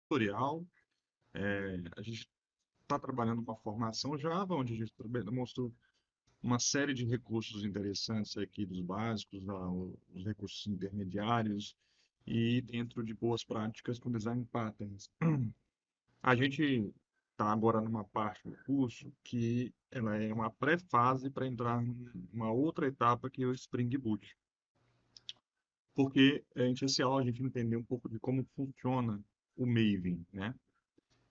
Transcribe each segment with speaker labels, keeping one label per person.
Speaker 1: tutorial. A gente está trabalhando com a formação Java, onde a gente mostrou uma série de recursos interessantes aqui dos básicos, os recursos intermediários e dentro de boas práticas com design patterns. A gente está agora numa parte do curso que ela é uma pré-fase para entrar numa outra etapa que é o Spring Boot, porque é essencial a gente entender um pouco de como funciona o Maven, né?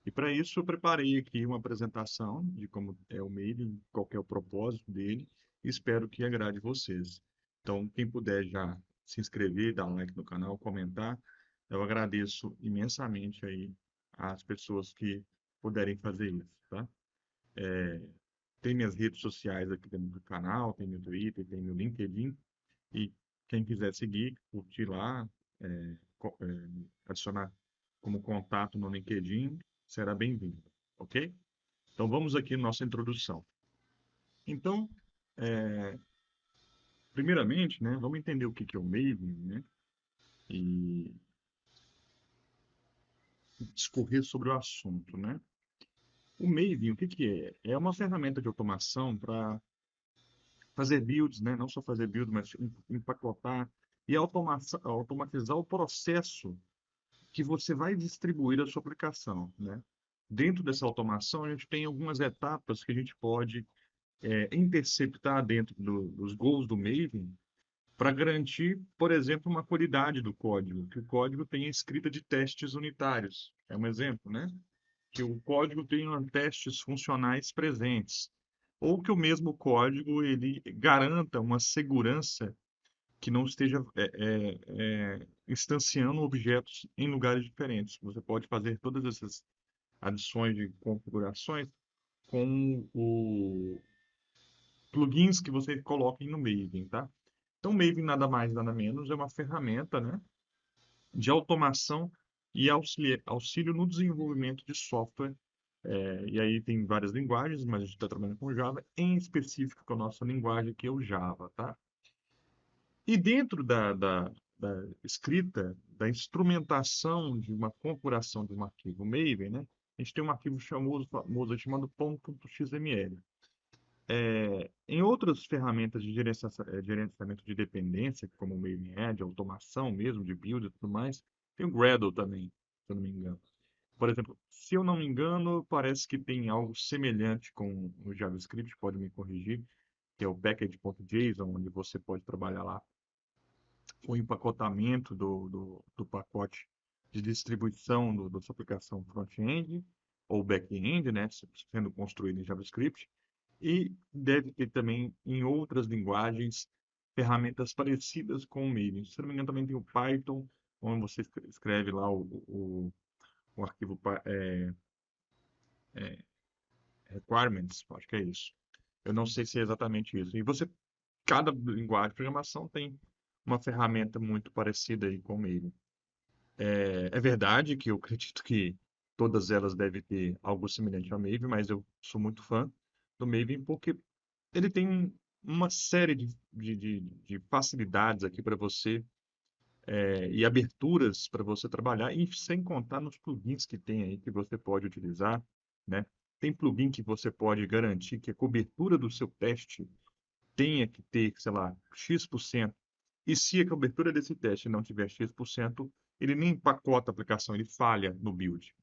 Speaker 1: E para isso eu preparei aqui uma apresentação de como é o Maven, qual que é o propósito dele, e espero que agrade vocês. Então, quem puder já se inscrever, dar um like no canal, comentar, eu agradeço imensamente aí às pessoas que puderem fazer isso, tá? Tem minhas redes sociais aqui dentro do canal, tem meu Twitter, tem meu LinkedIn, e quem quiser seguir, curtir lá, adicionar como contato no LinkedIn, será bem-vindo, ok? Então vamos aqui à nossa introdução. Então, é, primeiramente, né, vamos entender o que que é o Maven, né, e discorrer sobre o assunto, né? O Maven, o que que é? É uma ferramenta de automação para fazer builds, né? Não só fazer build, mas empacotar e automatizar o processo que você vai distribuir a sua aplicação, né? Dentro dessa automação, a gente tem algumas etapas que a gente pode interceptar dentro dos goals do Maven para garantir, por exemplo, uma qualidade do código, que o código tenha escrita de testes unitários. É um exemplo, né? Que o código tenha testes funcionais presentes, ou que o mesmo código ele garanta uma segurança que não esteja instanciando objetos em lugares diferentes. Você pode fazer todas essas adições de configurações com o plugins que você coloca no Maven, tá? Então, o Maven nada mais, nada menos é uma ferramenta, né, de automação e auxílio no desenvolvimento de software. E aí tem várias linguagens, mas a gente está trabalhando com Java, em específico com a nossa linguagem, que é o Java, tá? E dentro da escrita, da instrumentação de uma configuração de um arquivo Maven, né, a gente tem um arquivo famoso chamado pom.xml. Em outras ferramentas de gerenciamento de dependência, como o Maven Edge, automação mesmo, de build e tudo mais, tem o Gradle também, se eu não me engano. Por exemplo, se eu não me engano, parece que tem algo semelhante com o JavaScript, pode me corrigir, que é o package.json, onde você pode trabalhar lá o empacotamento do pacote de distribuição da sua aplicação front-end ou back-end, né, sendo construído em JavaScript. E deve ter também em outras linguagens ferramentas parecidas com o Maven. Se não me engano, também tem o Python, onde você escreve lá o arquivo requirements, acho que é isso. Eu não sei se é exatamente isso. E cada linguagem de programação tem uma ferramenta muito parecida aí com o Maven. É verdade que eu acredito que todas elas devem ter algo semelhante ao Maven, mas eu sou muito fã do Maven porque ele tem uma série de facilidades aqui para você e aberturas para você trabalhar, e sem contar nos plugins que tem aí que você pode utilizar, né? Tem plugin que você pode garantir que a cobertura do seu teste tenha que ter, sei lá, X%. E se a cobertura desse teste não tiver X%, ele nem empacota a aplicação, ele falha no build.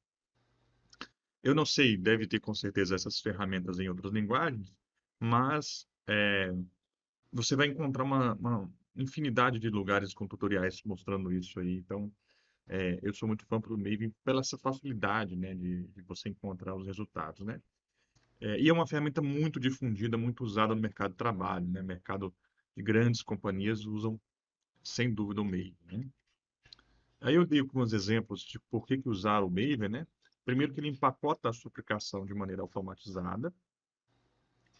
Speaker 1: Eu não sei, deve ter com certeza essas ferramentas em outras linguagens, mas você vai encontrar uma infinidade de lugares com tutoriais mostrando isso aí. Então, eu sou muito fã do Maven pela essa facilidade, né, de você encontrar os resultados, né? E é uma ferramenta muito difundida, muito usada no mercado de trabalho, né? Mercado de grandes companhias usam sem dúvida o Maven, né? Aí eu dei alguns exemplos de por que usar o Maven, né? Primeiro que ele empacota a sua aplicação de maneira automatizada,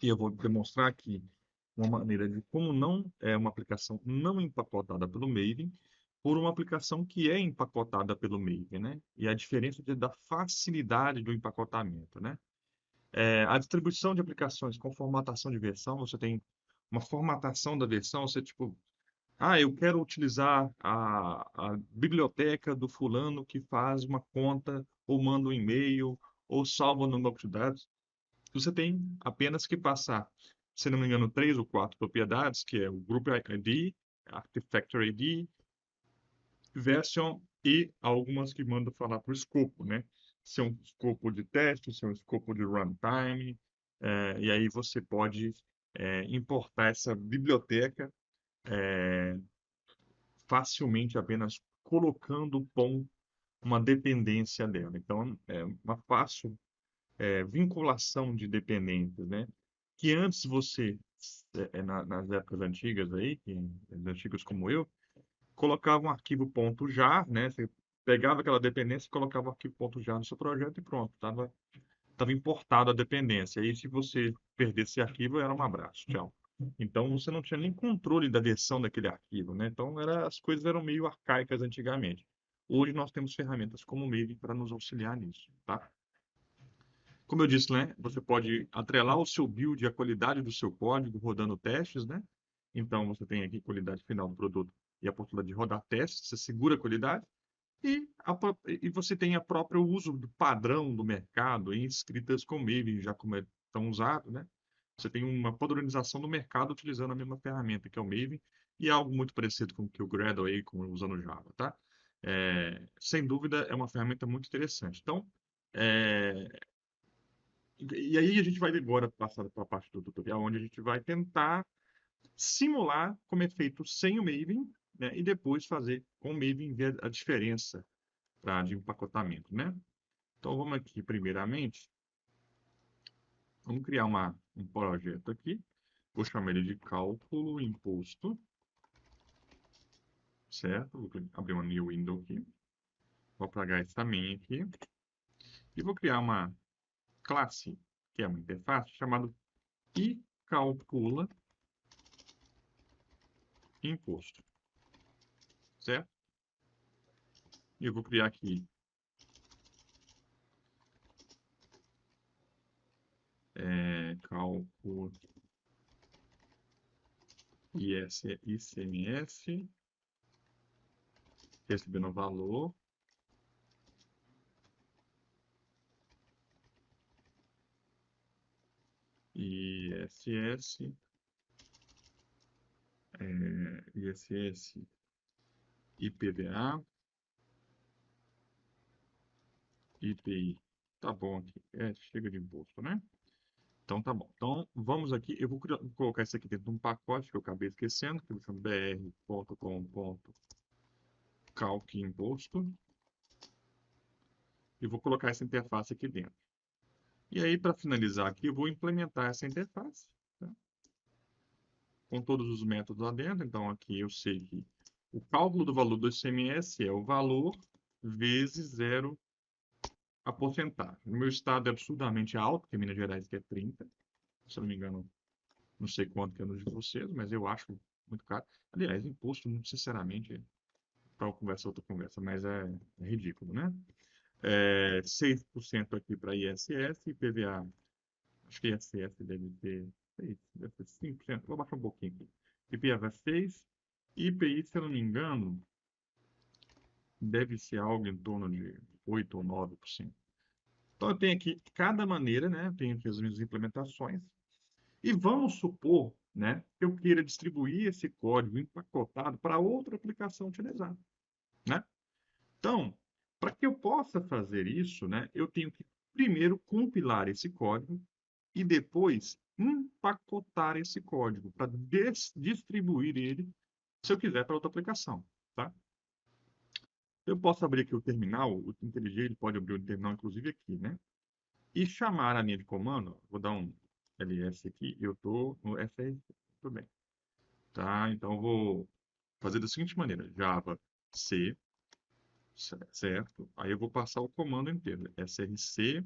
Speaker 1: e eu vou demonstrar aqui uma maneira de como não é uma aplicação não empacotada pelo Maven por uma aplicação que é empacotada pelo Maven, né? E a diferença da facilidade do empacotamento, né? A distribuição de aplicações com formatação de versão, você tem uma formatação da versão, você tipo, eu quero utilizar a biblioteca do fulano que faz uma conta ou manda um e-mail, ou salva no banco de dados. Você tem apenas que passar, se não me engano, 3 ou 4 propriedades, que é o Group ID, Artifactory ID, Version e algumas que mandam falar por escopo, né? Se é um escopo de teste, se é um escopo de runtime, e aí você pode importar essa biblioteca é, facilmente apenas colocando uma dependência dela. Então, é uma fácil vinculação de dependências, né? Que antes você, nas épocas antigas aí, antigas como eu, colocava um arquivo .jar, né? Você pegava aquela dependência e colocava o arquivo .jar no seu projeto e pronto, tava importado a dependência. Aí, se você perdesse esse arquivo, era um abraço, tchau. Então, você não tinha nem controle da versão daquele arquivo, né? Então, as coisas eram meio arcaicas antigamente. Hoje, nós temos ferramentas como o Maven para nos auxiliar nisso, tá? Como eu disse, né? Você pode atrelar o seu build e a qualidade do seu código rodando testes, né? Então, você tem aqui a qualidade final do produto e a possibilidade de rodar testes, você segura a qualidade. E você tem a próprio uso do padrão do mercado em escritas com Maven, já como é tão usado, né? Você tem uma padronização do mercado utilizando a mesma ferramenta, que é o Maven, e é algo muito parecido com o que o Gradle aí, usando o Java, tá? Sem dúvida, é uma ferramenta muito interessante. Então, é, e aí a gente vai agora passar para a parte do tutorial, onde a gente vai tentar simular como é feito sem o Maven, né? E depois fazer com o Maven, ver a diferença de empacotamento, né? Então, vamos aqui, primeiramente, vamos criar um projeto aqui. Vou chamar ele de cálculo imposto, certo? Vou abrir uma new window aqui. Vou apagar esse também aqui. E vou criar uma classe, que é uma interface, chamada iCalcula imposto, certo? E eu vou criar aqui cálculo ICMS, recebendo valor, ISS, ISS, IPVA, IPI. Tá bom aqui. Chega de imposto, né? Então tá bom. Então vamos aqui. Eu vou colocar isso aqui dentro de um pacote que eu acabei esquecendo, que eu chamo br.com.calcimposto. E vou colocar essa interface aqui dentro. E aí, para finalizar aqui, eu vou implementar essa interface, tá? Com todos os métodos lá dentro. Então aqui eu sei que o cálculo do valor do ICMS é o valor vezes zero a porcentagem. No meu estado é absurdamente alto, que é Minas Gerais, que é 30. Se eu não me engano, não sei quanto que é no de vocês, mas eu acho muito caro. Aliás, imposto, muito sinceramente, para uma conversa outra conversa, mas é ridículo, né? 6% aqui para ISS e PVA. Acho que ISS deve ter 6, deve ter 5%. Vou baixar um pouquinho aqui. IPVA 6. IPI, se eu não me engano, deve ser algo em torno de 8 ou 9%. Então, eu tenho aqui cada maneira, né? Eu tenho aqui as minhas implementações. E vamos supor, né, que eu queira distribuir esse código empacotado para outra aplicação utilizar, né? Então, para que eu possa fazer isso, né, eu tenho que primeiro compilar esse código e depois empacotar esse código para distribuir ele, se eu quiser, para outra aplicação, tá? Eu posso abrir aqui o terminal, o IntelliJ ele pode abrir o terminal, inclusive aqui, né? E chamar a linha de comando, vou dar um ls aqui, eu estou no FR, tudo bem. Tá? Então, eu vou fazer da seguinte maneira: Java C, certo? Aí eu vou passar o comando inteiro: src,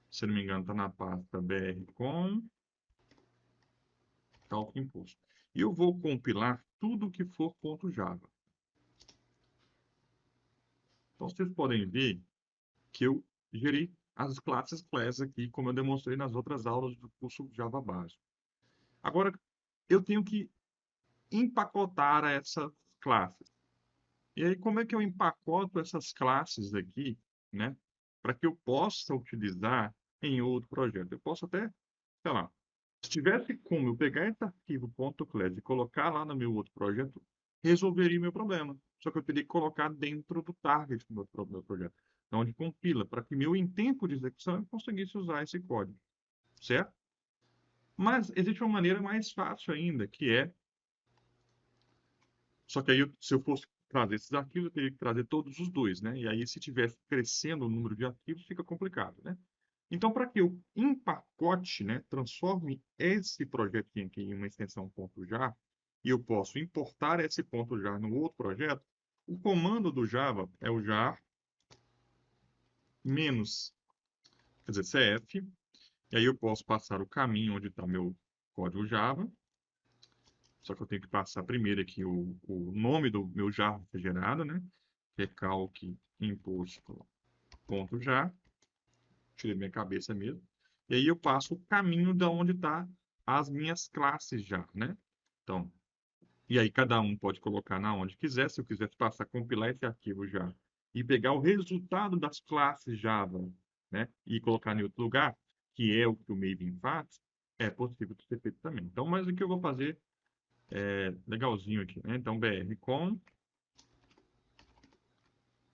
Speaker 1: se não me engano, está na pasta br com cálculo imposto. E eu vou compilar tudo que for .java. Então, vocês podem ver que eu gerei as classes class aqui, como eu demonstrei nas outras aulas do curso Java básico. Agora, eu tenho que empacotar essas classes. E aí, como é que eu empacoto essas classes aqui, né? para que eu possa utilizar em outro projeto. Eu posso até, sei lá, se tivesse como eu pegar esse arquivo .class e colocar lá no meu outro projeto, resolveria o meu problema. Só que eu teria que colocar dentro do target do meu projeto, onde compila, para que meu em tempo de execução eu conseguisse usar esse código, certo? Mas existe uma maneira mais fácil ainda, que é... Só que aí, se eu fosse trazer esses arquivos, eu teria que trazer todos os dois, né? E aí, se tivesse crescendo o número de arquivos, fica complicado, né? Então, para que eu empacote, né, transforme esse projetinho aqui em uma extensão .jar, e eu posso importar esse .jar no outro projeto, o comando do Java é o jar menos, quer dizer, cf, e aí eu posso passar o caminho onde está meu código Java, só que eu tenho que passar primeiro aqui o nome do meu jar gerado, né? Recalque imposto.jar. Tirei minha cabeça mesmo. E aí eu passo o caminho de onde está as minhas classes já, né? Então, e aí cada um pode colocar na onde quiser. Se eu quiser passar, compilar esse arquivo já e pegar o resultado das classes Java, né? E colocar em outro lugar, que é o que o Maven faz, é possível de ser feito também. Então, mas o que eu vou fazer legalzinho aqui, né? Então, br com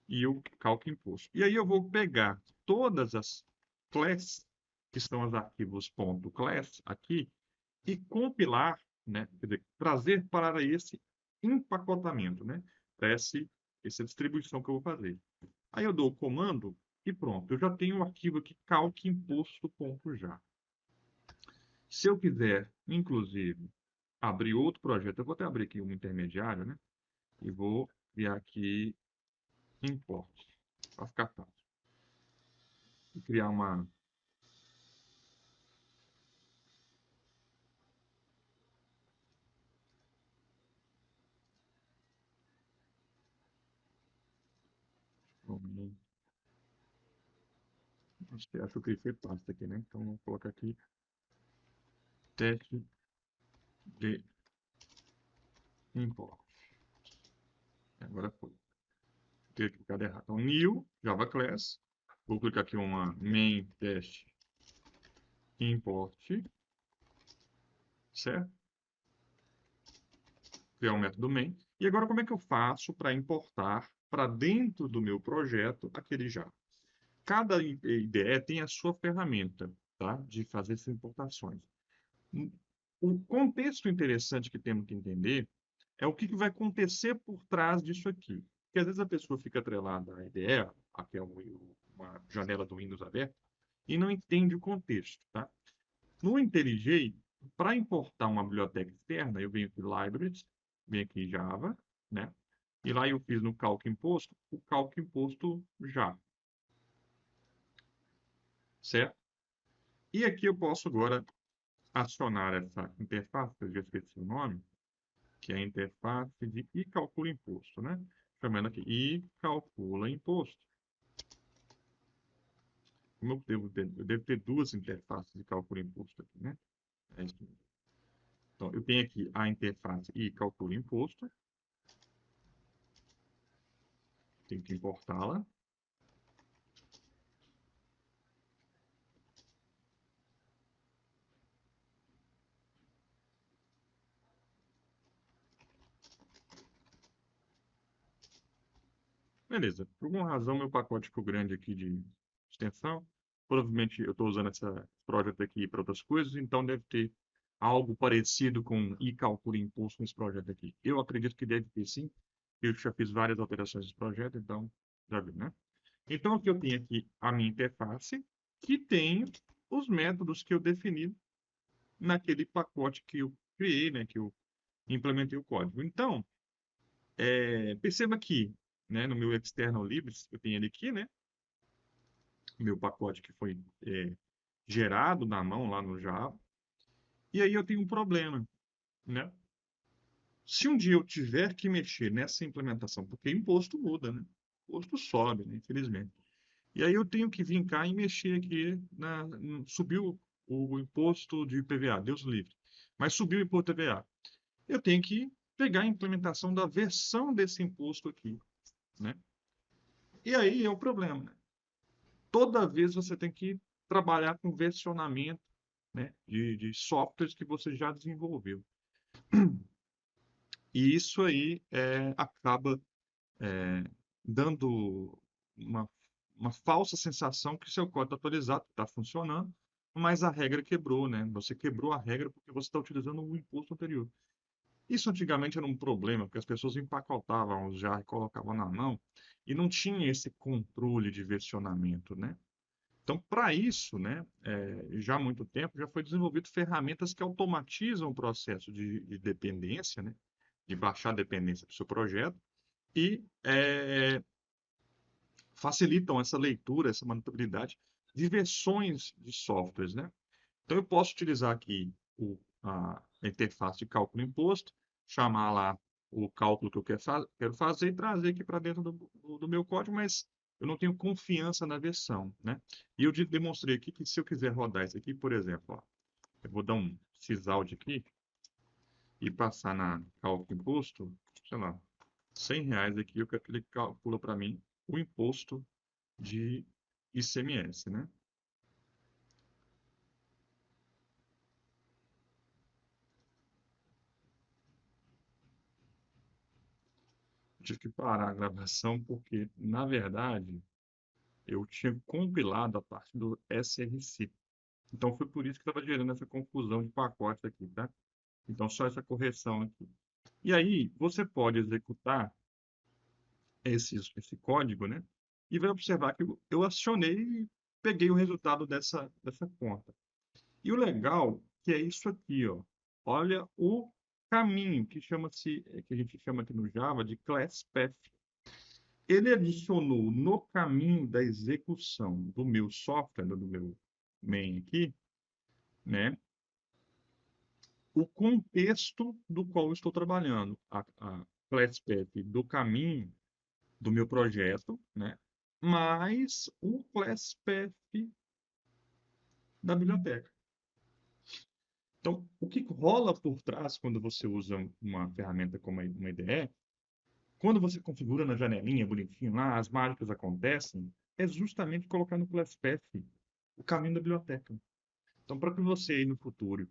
Speaker 1: e o calc imposto. E aí eu vou pegar todas as classes, que são os arquivos .class aqui, e compilar, né? Quer dizer, trazer para esse empacotamento, né? Para essa distribuição que eu vou fazer. Aí eu dou o comando e pronto. Eu já tenho o arquivo aqui calc imposto.jar. Se eu quiser, inclusive, abrir outro projeto, eu vou até abrir aqui um intermediário, né? E vou criar aqui import, para ficar fácil. E criar uma... Acho que foi pasta aqui, né? Então, vou colocar aqui teste de import. Agora foi. Ter clicado errado. Então, new Java Class. Vou clicar aqui uma main test import, certo? Criar um método main. E agora, como é que eu faço para importar para dentro do meu projeto aquele Java? Cada IDE tem a sua ferramenta, tá? De fazer essas importações. O contexto interessante que temos que entender é o que vai acontecer por trás disso aqui. Porque às vezes a pessoa fica atrelada à IDE, aqui é uma janela do Windows aberta, e não entende o contexto, tá? No IntelliJ, para importar uma biblioteca externa, eu venho aqui Libraries, venho aqui Java, né? E lá eu fiz no calc imposto, o calc imposto Java, certo? E aqui eu posso agora acionar essa interface, que eu já esqueci o nome, que é a interface de e calcula imposto, né? Chamando aqui e calcula imposto. Como eu devo ter duas interfaces de cálculo imposto aqui, né? É isso mesmo. Então, eu tenho aqui a interface e calcula imposto. Tenho que importá-la. Beleza. Por alguma razão, meu pacote ficou grande aqui de extensão. Provavelmente eu estou usando esse projeto aqui para outras coisas, então deve ter algo parecido com e calcula imposto nesse projeto aqui. Eu acredito que deve ter sim. Eu já fiz várias alterações nesse projeto, então já viu, né? Então, aqui eu tenho aqui a minha interface, que tem os métodos que eu defini naquele pacote que eu criei, né, que eu implementei o código. Então, perceba que, né, no meu external libs, eu tenho ele aqui, né, meu pacote que foi gerado na mão lá no Java, e aí eu tenho um problema, né? Se um dia eu tiver que mexer nessa implementação, porque imposto muda, né? Imposto sobe, né, infelizmente. E aí eu tenho que vir cá e mexer aqui, subiu o imposto de IPVA, Deus livre. Mas subiu o imposto de IPVA. Eu tenho que pegar a implementação da versão desse imposto aqui, né? E aí é o problema, né? toda vez você tem que trabalhar com versionamento, né, de softwares que você já desenvolveu. E isso aí acaba dando uma, uma falsa sensação que seu código está atualizado, está funcionando, mas a regra quebrou, né? Você quebrou a regra porque você está utilizando o imposto anterior. Isso antigamente era um problema, porque as pessoas empacotavam os jarros e colocavam na mão e não tinha esse controle de versionamento, né? Então, para isso, né, já há muito tempo, já foi desenvolvido ferramentas que automatizam o processo de dependência, né, de baixar a dependência do seu projeto e facilitam essa leitura, essa manutabilidade de versões de softwares, né? Então, eu posso utilizar aqui a interface de cálculo imposto, chamar lá o cálculo que eu quero fazer e trazer aqui para dentro do meu código, mas eu não tenho confiança na versão, né? E eu demonstrei aqui que se eu quiser rodar isso aqui, por exemplo, ó, eu vou dar um sysout aqui e passar na cálculo imposto, sei lá, R$ 100 aqui, eu quero que ele calcula para mim o imposto de ICMS, né? Eu tive que parar a gravação porque, na verdade, eu tinha compilado a parte do SRC. Então foi por isso que estava gerando essa confusão de pacotes aqui, tá? Então só essa correção aqui. E aí você pode executar esse código, né? E vai observar que eu acionei e peguei o resultado dessa conta. E o legal que é isso aqui, ó. Olha o caminho que a gente chama aqui no Java de class path. Ele adicionou no caminho da execução do meu software, do meu main aqui, né, o contexto do qual eu estou trabalhando, a class path do caminho do meu projeto, né, mais o class path da biblioteca. Então, o que rola por trás quando você usa uma ferramenta como uma IDE, quando você configura na janelinha bonitinho lá, as mágicas acontecem, é justamente colocar no class path o caminho da biblioteca. Então, para que você aí no futuro,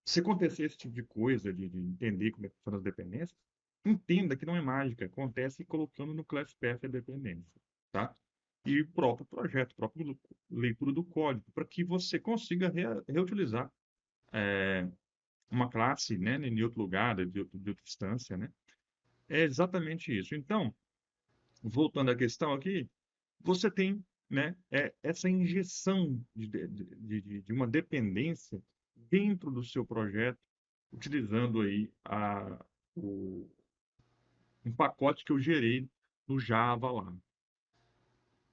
Speaker 1: se acontecer esse tipo de coisa, de entender como é que funcionam as dependências, entenda que não é mágica, acontece colocando no class path a dependência, tá? E o próprio projeto, a própria leitura do código, para que você consiga reutilizar uma classe, né, em outro lugar, de outra instância, né? É exatamente isso. Então, voltando à questão aqui, você tem, né, essa injeção de uma dependência dentro do seu projeto, utilizando aí o, um pacote que eu gerei no Java lá.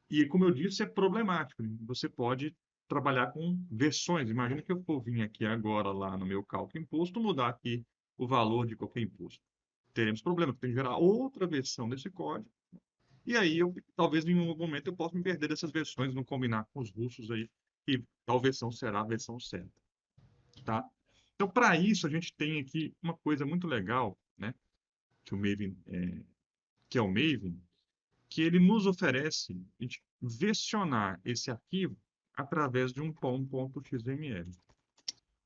Speaker 1: E, como eu disse, é problemático, né? Você pode trabalhar com versões. Imagina que eu for vir aqui agora lá no meu cálculo imposto, mudar aqui o valor de qualquer imposto. Teremos problema, porque tem que gerar outra versão desse código. E aí, talvez em um momento eu possa me perder dessas versões, não combinar com os russos aí, que tal versão será a versão certa, tá? Então, para isso, a gente tem aqui uma coisa muito legal, né? Que o Maven, que é o Maven, que ele nos oferece a gente versionar esse arquivo através de um pom.xml.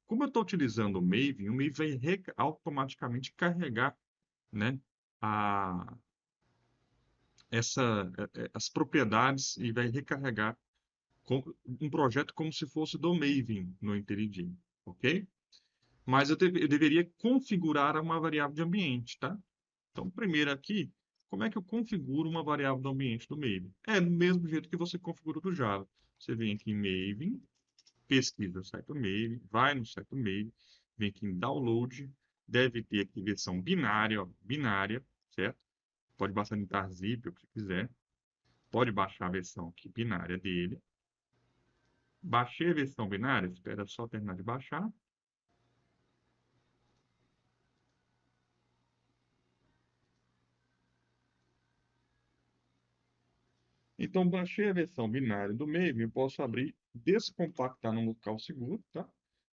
Speaker 1: Como eu estou utilizando o Maven vai automaticamente carregar, né, a, as propriedades e vai recarregar um projeto como se fosse do Maven no IntelliJ, ok? Mas eu deveria configurar uma variável de ambiente, tá? Então, primeiro aqui, como é que eu configuro uma variável do ambiente do Maven? É do mesmo jeito que você configura do Java. Você vem aqui em Maven, pesquisa o site do Maven, vai no site do Maven, vem aqui em Download, deve ter aqui versão binária, ó, binária, certo? Pode baixar em tarzip, o que quiser. Pode baixar a versão aqui binária dele. Baixei a versão binária, espera só terminar de baixar. Então, baixei a versão binária do Maven, eu posso abrir, descompactar num local seguro, tá?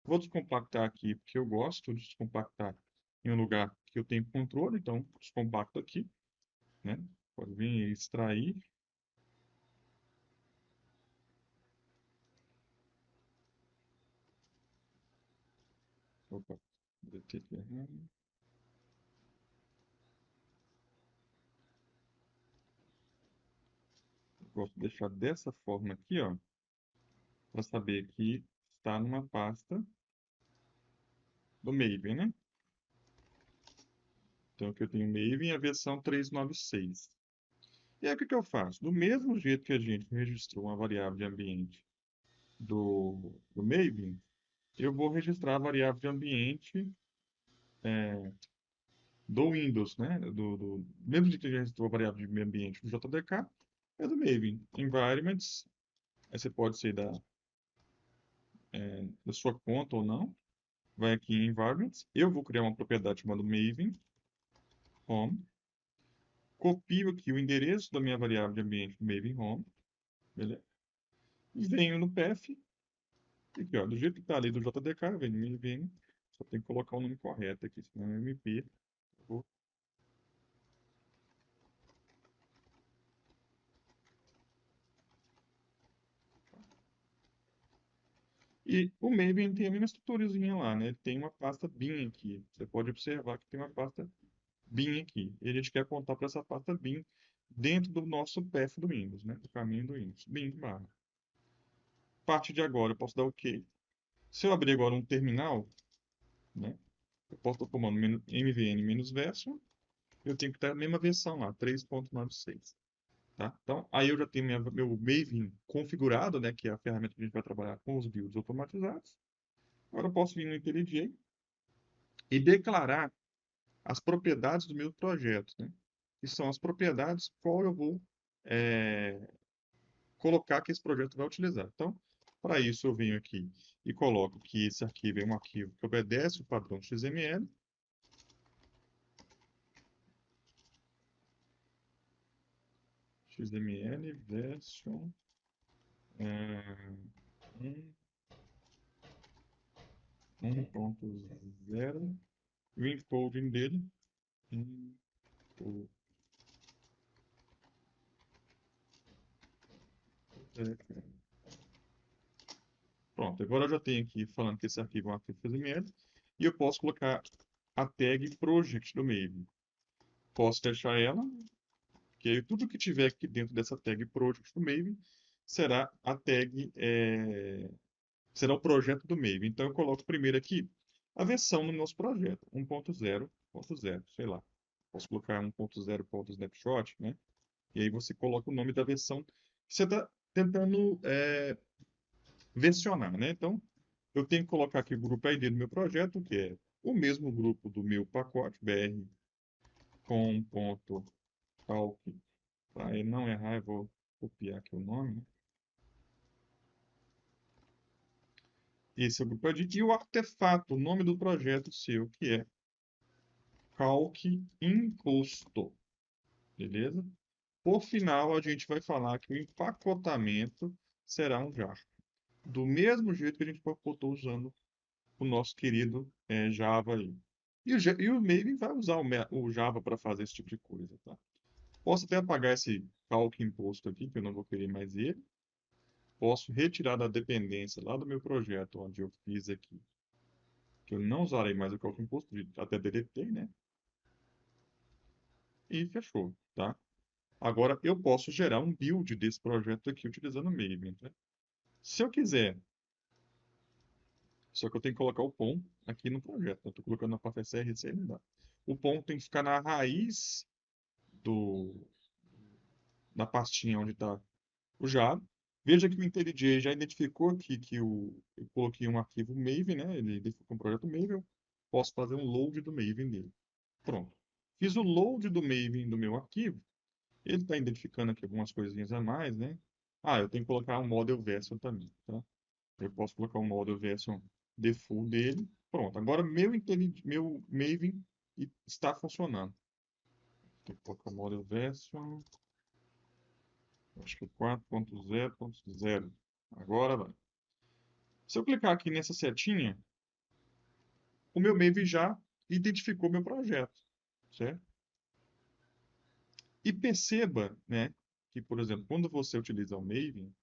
Speaker 1: Vou descompactar aqui porque eu gosto de descompactar em um lugar que eu tenho controle, então descompacto aqui, né? Pode vir e extrair. Gosto de deixar dessa forma aqui, ó, para saber que está numa pasta do Maven, né? Então aqui eu tenho Maven, a versão 396. E aí o que que eu faço? Do mesmo jeito que a gente registrou uma variável de ambiente do Maven, eu vou registrar a variável de ambiente do Windows, né? Mesmo jeito que a gente registrou a variável de ambiente do JDK, é do Maven. Environments, aí você pode ser da sua conta ou não. Vai aqui em Environments, eu vou criar uma propriedade chamada Maven Home. Copio aqui o endereço da minha variável de ambiente do Maven Home, beleza? E venho no path, aqui, ó, do jeito que está ali do JDK, eu venho no Maven, só tem que colocar o nome correto aqui, senão é MP. Vou- E o Maven tem a mesma estruturazinha lá, né? Ele tem uma pasta bin aqui. Você pode observar que tem uma pasta bin aqui. E a gente quer apontar para essa pasta bin dentro do nosso path do Windows, né? Do caminho do Windows. Bin barra. A partir de agora, eu posso dar OK. Se eu abrir agora um terminal, né? Eu posso dar o comando mvn-version, eu tenho que ter a mesma versão lá, 3.96. Tá? Então, aí eu já tenho meu Maven configurado, né? Que é a ferramenta que a gente vai trabalhar com os builds automatizados. Agora eu posso vir no IntelliJ e declarar as propriedades do meu projeto, né? Que são as propriedades qual eu vou é, colocar que esse projeto vai utilizar. Então, para isso eu venho aqui e coloco que esse arquivo é um arquivo que obedece o padrão XML. XML version 1.0 e o encoding dele. info- Pronto, agora eu já tenho aqui falando que esse arquivo é um arquivo XML e eu posso colocar a tag project do Maven. Posso deixar ela, que aí tudo que tiver aqui dentro dessa tag project do Maven será a tag, será o projeto do Maven. Então eu coloco primeiro aqui a versão do nosso projeto, 1.0.0, sei lá. Posso colocar 1.0.snapshot, né? E aí você coloca o nome da versão que você está tentando versionar, né? Então, eu tenho que colocar aqui o grupo ID do meu projeto, que é o mesmo grupo do meu pacote, br com ponto calc. Para ele não errar, eu vou copiar aqui o nome, né? Esse é o grupo ID. E o artefato, o nome do projeto seu, que é calc imposto. Beleza? Por final, a gente vai falar que o empacotamento será um jar. Do mesmo jeito que a gente empacotou usando o nosso querido Java aí. E o Maven vai usar o Java para fazer esse tipo de coisa, tá? Posso até apagar esse calc imposto aqui, que eu não vou querer mais ele. Posso retirar da dependência lá do meu projeto, onde eu fiz aqui, que eu não usarei mais o calc imposto, até deletei, né? E fechou, tá? Agora eu posso gerar um build desse projeto aqui utilizando o Maven, tá? Se eu quiser, só que eu tenho que colocar o POM aqui no projeto. Eu estou colocando na pasta src, não dá. O POM tem que ficar na raiz do, na pastinha onde está o Java. Veja que o IntelliJ já identificou aqui que eu coloquei um arquivo Maven, né? Ele identificou um projeto Maven. Eu posso fazer um load do Maven dele. Pronto. Fiz o load do Maven do meu arquivo. Ele está identificando aqui algumas coisinhas a mais, né? Ah, eu tenho que colocar um model version também, tá? Eu posso colocar um model version default dele. Pronto. Agora meu Maven está funcionando. Tem que colocar o model version. Acho que 4.0.0. Agora vai. Se eu clicar aqui nessa setinha, o meu Maven já identificou meu projeto, certo? E perceba, né, que, por exemplo, quando você utiliza o Maven,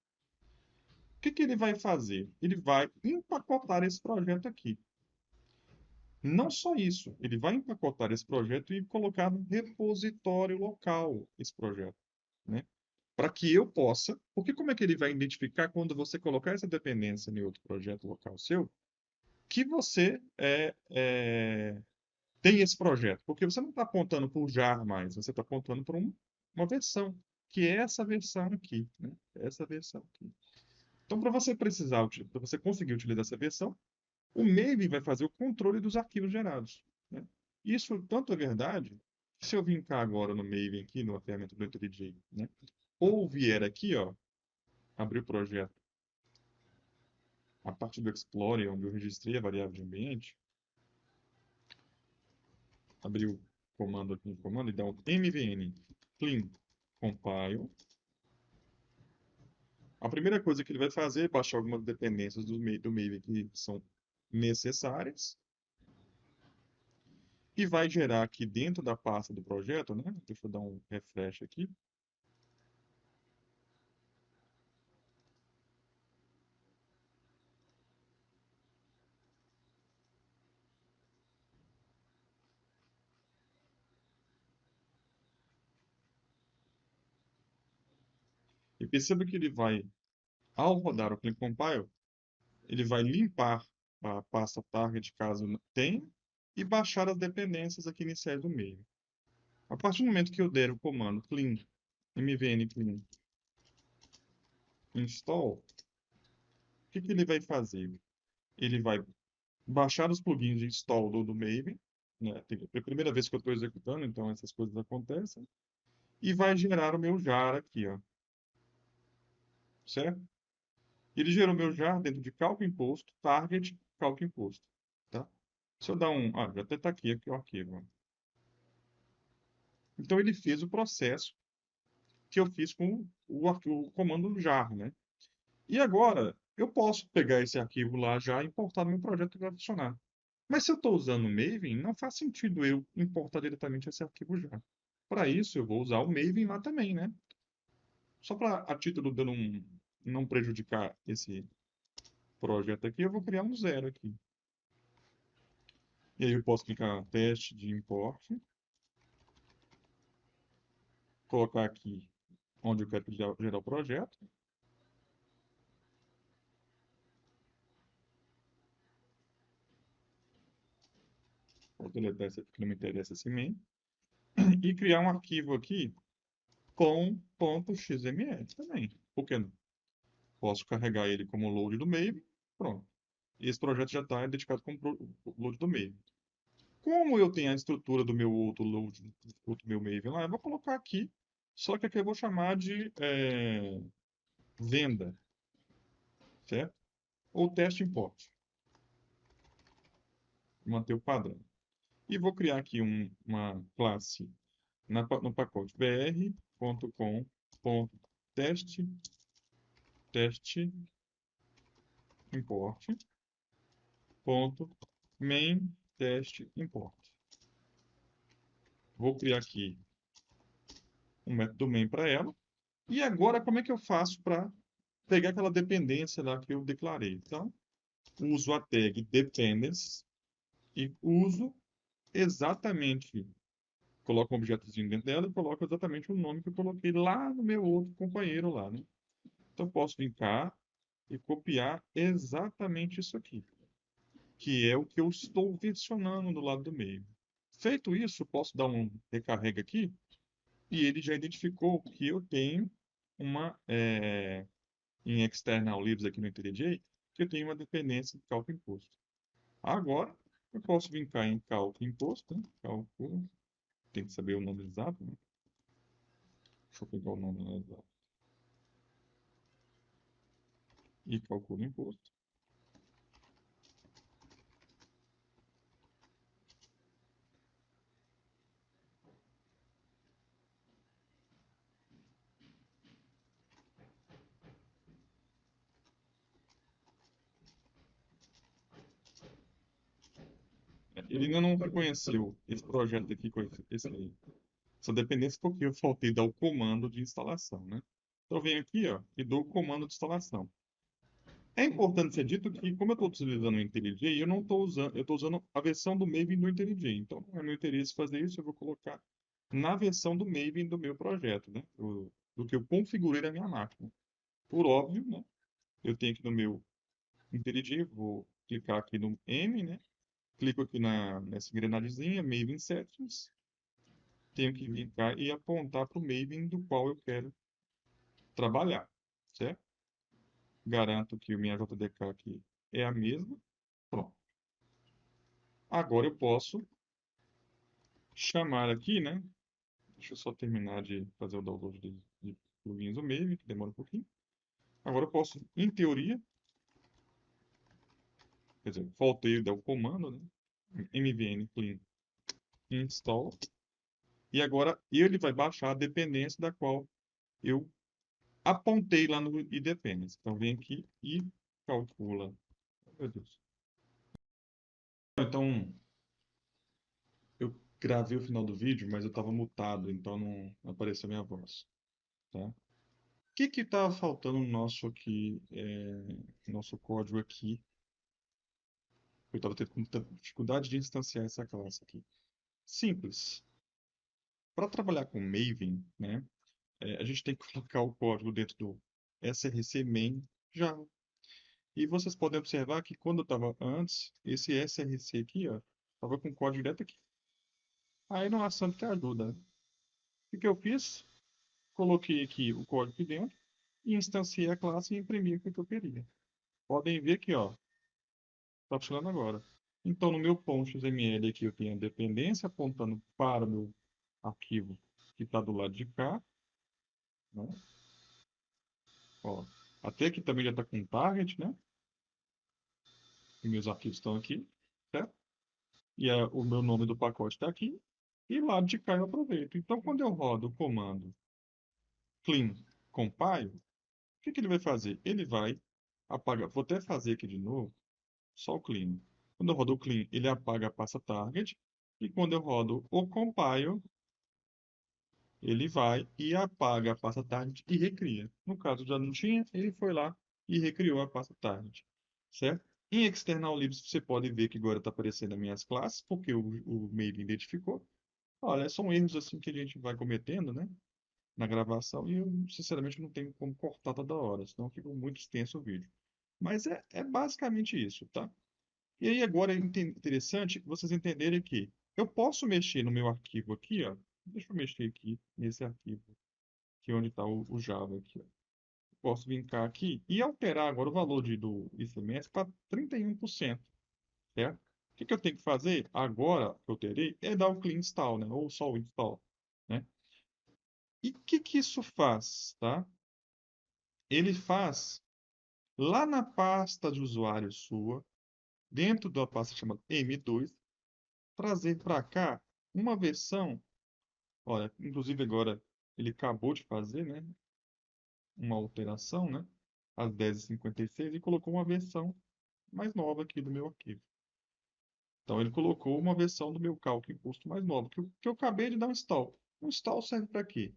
Speaker 1: o que que ele vai fazer? Ele vai empacotar esse projeto aqui. Não só isso, ele vai empacotar esse projeto e colocar no repositório local esse projeto, né? Para que eu possa, porque como é que ele vai identificar quando você colocar essa dependência em outro projeto local seu, que você tem esse projeto? Porque você não está apontando para o jar mais, você está apontando para uma versão, que é essa versão aqui, né? Essa versão aqui. Então, para você conseguir utilizar essa versão, o Maven vai fazer o controle dos arquivos gerados, né? Isso tanto é verdade, que se eu vir cá agora no Maven, aqui no ferramenta do IntelliJ, né? Ou vier aqui, ó, abrir o projeto a partir do Explorer, onde eu registrei a variável de ambiente, abrir o comando aqui, e dar um mvn clean compile. A primeira coisa que ele vai fazer é baixar algumas dependências do Maven que são necessárias e vai gerar aqui dentro da pasta do projeto, né? Deixa eu dar um refresh aqui. E perceba que ele vai, ao rodar o Clean Compile, ele vai limpar a pasta target caso tenha e baixar as dependências aqui iniciais do Maven. A partir do momento que eu der o comando clean, mvn clean install, o que ele vai fazer? Ele vai baixar os plugins de install do Maven, né? É a primeira vez que eu estou executando, então essas coisas acontecem, e vai gerar o meu jar aqui, ó, certo? Ele gerou o meu jar dentro de calco imposto, target, calco imposto, tá? Se eu dar já até está aqui o arquivo. Ó. Então ele fez o processo que eu fiz com o comando jar, né? E agora, eu posso pegar esse arquivo lá já e importar no meu projeto que vai funcionar. Mas se eu estou usando o Maven, não faz sentido eu importar diretamente esse arquivo já. Para isso, eu vou usar o Maven lá também, né? Só para, a título de eu não prejudicar esse projeto aqui, eu vou criar um zero aqui. E aí eu posso clicar teste de import, colocar aqui onde eu quero gerar o projeto. Vou deletar esse aqui que não me interessa esse main. E criar um arquivo aqui com .xml também. Por que não? Posso carregar ele como load do Maven. Pronto. E esse projeto já está dedicado como load do Maven. Como eu tenho a estrutura do meu outro load, do meu Maven lá, eu vou colocar aqui. Só que aqui eu vou chamar de venda, certo? Ou teste import. Manter o padrão. E vou criar aqui uma classe no pacote br.com.teste import main teste import. Vou criar aqui um método main para ela. E agora, como é que eu faço para pegar aquela dependência lá que eu declarei? Então, uso a tag dependence e uso exatamente, coloco um objetozinho dentro dela e coloco exatamente o nome que eu coloquei lá no meu outro companheiro lá, né? Então, posso vir cá e copiar exatamente isso aqui, que é o que eu estou versionando do lado do meio. Feito isso, posso dar um recarrega aqui e ele já identificou que eu tenho em external libs aqui no IntelliJ, que eu tenho uma dependência de cálculo imposto. Agora, eu posso vir cá em cálculo imposto, né? Cálculo, tem que saber o nome exato, né? Deixa eu pegar o nome exato. E calculo imposto. Ele ainda não reconheceu esse projeto aqui com essa dependência porque eu faltei dar o comando de instalação, né? Então eu venho aqui, ó, e dou o comando de instalação. É importante ser dito que, como eu estou utilizando o IntelliJ, eu não estou usando, eu estou usando a versão do Maven do IntelliJ. Então, não é meu interesse fazer isso, eu vou colocar na versão do Maven do meu projeto, né? Do que eu configurei na minha máquina. Por óbvio, né? Eu tenho aqui no meu IntelliJ, vou clicar aqui no M, né? Clico aqui nessa engrenagemzinha, Maven Settings. Tenho que vir cá e apontar para o Maven do qual eu quero trabalhar, certo? Garanto que o minha JDK aqui é a mesma. Pronto. Agora eu posso chamar aqui, né? Deixa eu só terminar de fazer o download de plugins do Maven, que demora um pouquinho. Agora eu posso, em teoria, quer dizer, faltei dar o comando, né? mvn clean install. E agora ele vai baixar a dependência da qual eu apontei lá no idependence. Então vem aqui e calcula. Meu Deus. Então, eu gravei o final do vídeo, mas eu estava mutado, então não apareceu a minha voz, tá? O que que tá faltando no nosso aqui, nosso código aqui? Eu estava tendo muita dificuldade de instanciar essa classe aqui. Simples. Para trabalhar com Maven, né, a gente tem que colocar o código dentro do src main Java. E vocês podem observar que quando eu estava antes, esse src aqui, ó, estava com código direto aqui. Aí não há santo que ajuda, né? O que eu fiz? Coloquei aqui o código aqui dentro e instanciei a classe e imprimi o que eu queria. Podem ver que, ó, está funcionando agora. Então, no meu ponto.xml aqui eu tenho a dependência apontando para o meu arquivo que está do lado de cá, né? Ó, até aqui também já está com target, né? E meus arquivos estão aqui, certo? E o meu nome do pacote está aqui. E lá de cá eu aproveito. Então, quando eu rodo o comando clean compile, o que que ele vai fazer? Ele vai apagar. Vou até fazer aqui de novo, só o clean. Quando eu rodo o clean, ele apaga a pasta target. E quando eu rodo o compile, ele vai e apaga a pasta target e recria. No caso já não tinha, ele foi lá e recriou a pasta target, certo? Em external libs você pode ver que agora está aparecendo as minhas classes, porque o Maven identificou. Olha, são erros assim que a gente vai cometendo, né, na gravação, e eu sinceramente não tenho como cortar toda hora, senão fica muito extenso o vídeo. Mas é basicamente isso, tá? E aí agora é interessante vocês entenderem que eu posso mexer no meu arquivo aqui, ó. Deixa eu mexer aqui nesse arquivo, que é onde está o Java aqui, ó. Posso vir cá aqui e alterar agora o valor do ICMS para 31%, certo? O que que eu tenho que fazer agora que eu terei é dar o clean install, né? Ou só o install, né? E o que que isso faz, tá? Ele faz lá na pasta de usuário sua, dentro da pasta chamada M2, trazer para cá uma versão. Olha, inclusive agora ele acabou de fazer, né, uma alteração, né, às 10h56 e colocou uma versão mais nova aqui do meu arquivo. Então ele colocou uma versão do meu cálculo imposto mais nova, que eu acabei de dar um install. O install serve para quê?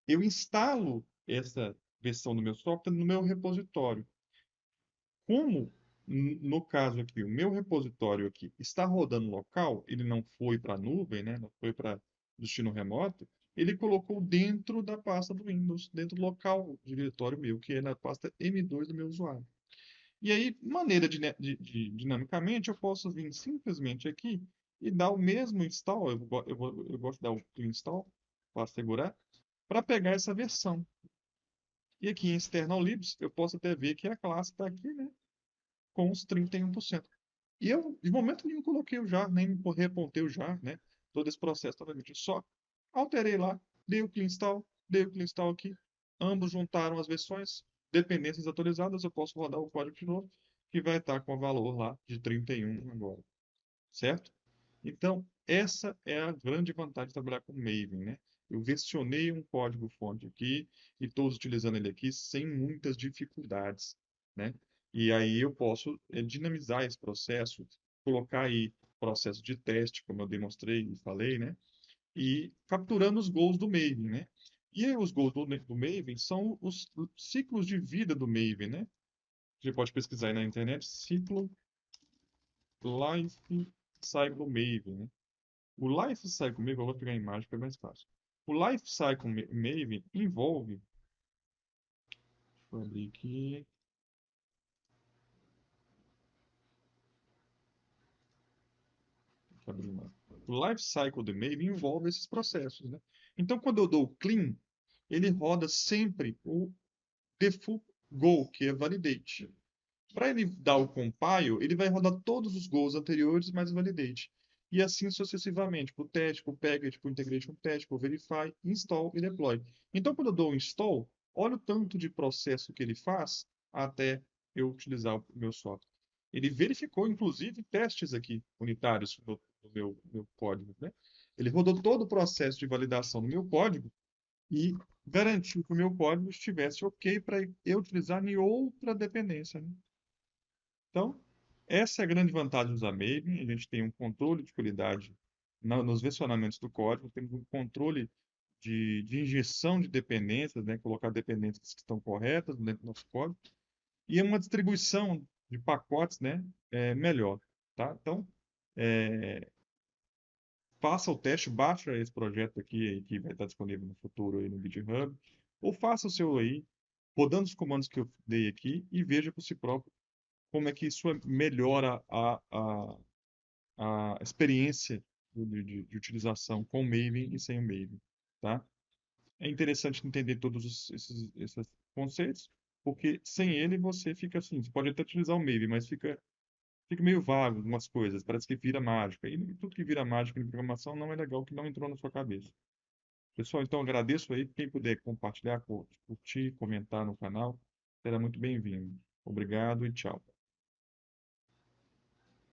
Speaker 1: Eu instalo essa versão do meu software no meu repositório. Como, no caso aqui, o meu repositório aqui está rodando local, ele não foi para a nuvem, né? Não foi para destino remoto, ele colocou dentro da pasta do Windows, dentro do local do diretório meu, que é na pasta M2 do meu usuário. E aí, maneira dinamicamente, eu posso vir simplesmente aqui e dar o mesmo install, eu gosto de dar o clean install, para assegurar, para pegar essa versão. E aqui em external libs, eu posso até ver que a classe está aqui, né? Com os 31%. E eu, de momento nenhum, coloquei o jar, nem repontei o jar, né? Todo esse processo totalmente. Só alterei lá, dei o clean install aqui. Ambos juntaram as versões, dependências atualizadas. Eu posso rodar o código de novo, que vai estar com o valor lá de 31 agora, certo? Então, essa é a grande vantagem de trabalhar com Maven, né? Eu versionei um código-fonte aqui e estou utilizando ele aqui sem muitas dificuldades, né? E aí eu posso dinamizar esse processo, colocar aí processo de teste, como eu demonstrei e falei, né? E capturando os gols do Maven, né? E aí os gols do Maven são os ciclos de vida do Maven, né? Você pode pesquisar aí na internet, ciclo Life Cycle Maven, né? O Life Cycle Maven, eu vou pegar a imagem que é mais fácil. O Life Cycle Maven envolve, deixa eu abrir aqui, deixa eu abrir mais. O Life Cycle do Maven envolve esses processos, né? Então, quando eu dou o clean, ele roda sempre o default go, que é validate. Para ele dar o compile, ele vai rodar todos os goals anteriores mais validate. E assim sucessivamente, para o teste, para o package, para o integration test, para o verify, install e deploy. Então, quando eu dou um install, olha o tanto de processo que ele faz até eu utilizar o meu software. Ele verificou, inclusive, testes aqui unitários no meu código, né? Ele rodou todo o processo de validação do meu código e garantiu que o meu código estivesse ok para eu utilizar em outra dependência, né? Então, essa é a grande vantagem do usar Maven. A gente tem um controle de qualidade nos versionamentos do código, temos um controle de injeção de dependências, né? Colocar dependências que estão corretas dentro do nosso código, e é uma distribuição de pacotes, né? Melhor, tá? Então, é, faça o teste, baixa esse projeto aqui, que vai estar disponível no futuro aí no GitHub, ou faça o seu aí, rodando os comandos que eu dei aqui, e veja por si próprio como é que isso melhora a experiência de utilização com o Maven e sem o Maven, tá? É interessante entender todos esses conceitos, porque sem ele você fica assim, você pode até utilizar o Maven, mas fica meio vago algumas coisas, parece que vira mágica. E tudo que vira mágica em programação não é legal, que não entrou na sua cabeça. Pessoal, então agradeço aí. Quem puder compartilhar, curtir, comentar no canal, será muito bem-vindo. Obrigado e tchau.